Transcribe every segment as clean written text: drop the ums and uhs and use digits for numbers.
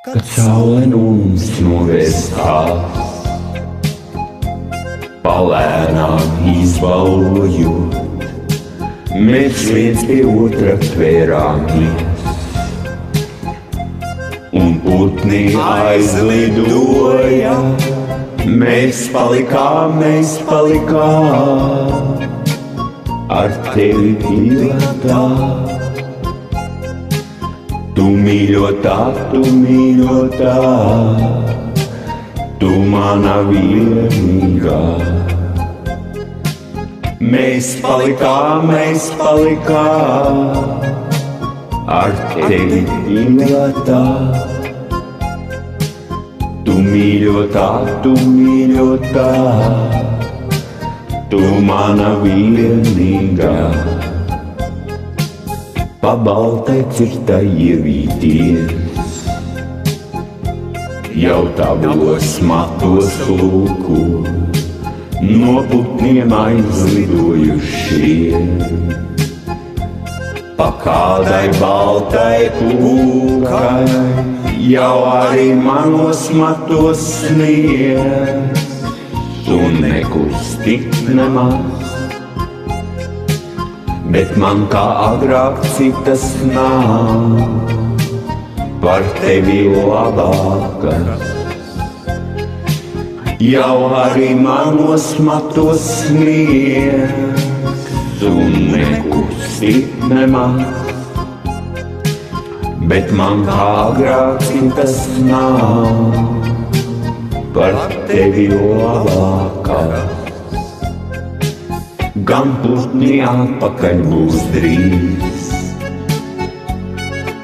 Kad saule no mums novērstās, palēnām izbalojot, mēs viens pie otra tvērāmies, un putni aizlidoja. Mēs palikām ar tevi divatā. Tu mīļotā, tu mana vienīgā. Mēs palikām ar tevi divatā. Tu mīļotā, tu mana vienīgā. Pa baltai cirtai ievīties, jau tavos matos lūko, no putniem aizlidojušie. Pa kādai baltai kūkai, jau arī manos matos sniegs, un nekustit nemaz. Bet man kā agrāk citas nāk, par tevi labākas. Jau arī manos matos sniegs, un nekustit nemaz. Bet man kā agrāk citas nāk, par tevi labākas. Gan putni atpakaļ būs drīz,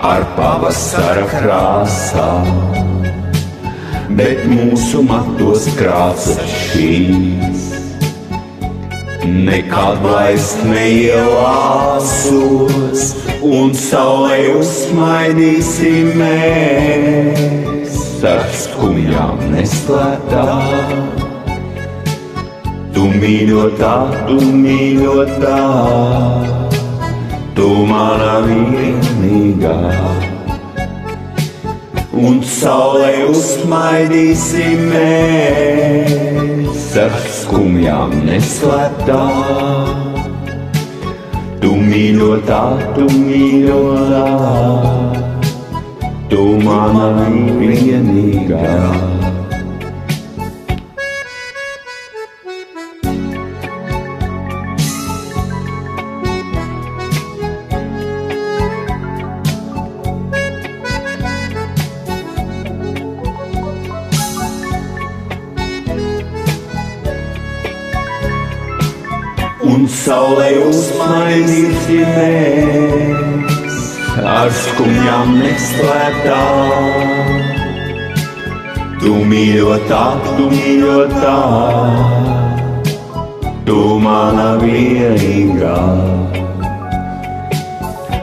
ar pavasara krāsām, bet mūsu matos krāsas šīs nekad vairs neielāsos, un saulē uzsmaidīsim mēs ar skumjām neslētām. Tu mīļotā, tu mana vienīgā. Un saulē uzsmaidīsim mēs ar skumjām neslēptām. Tu mīļotā, tu mana vienīgā. Un saulē uzsmaidīsim mēs ar skumjām neslēptām. Tu mīļotā, tu mana vienīgā.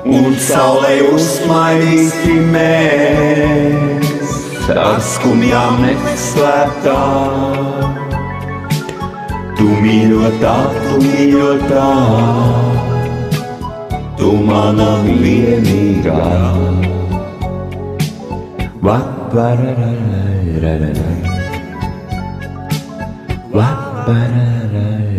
Un saulē uzsmaidīsim mēs ar skumjām neslēptām. Tu mīļotā, tu mana vienīgā. Va-ba-ra-ra-ra-ra-ra, va-ba-ra-ra-ra.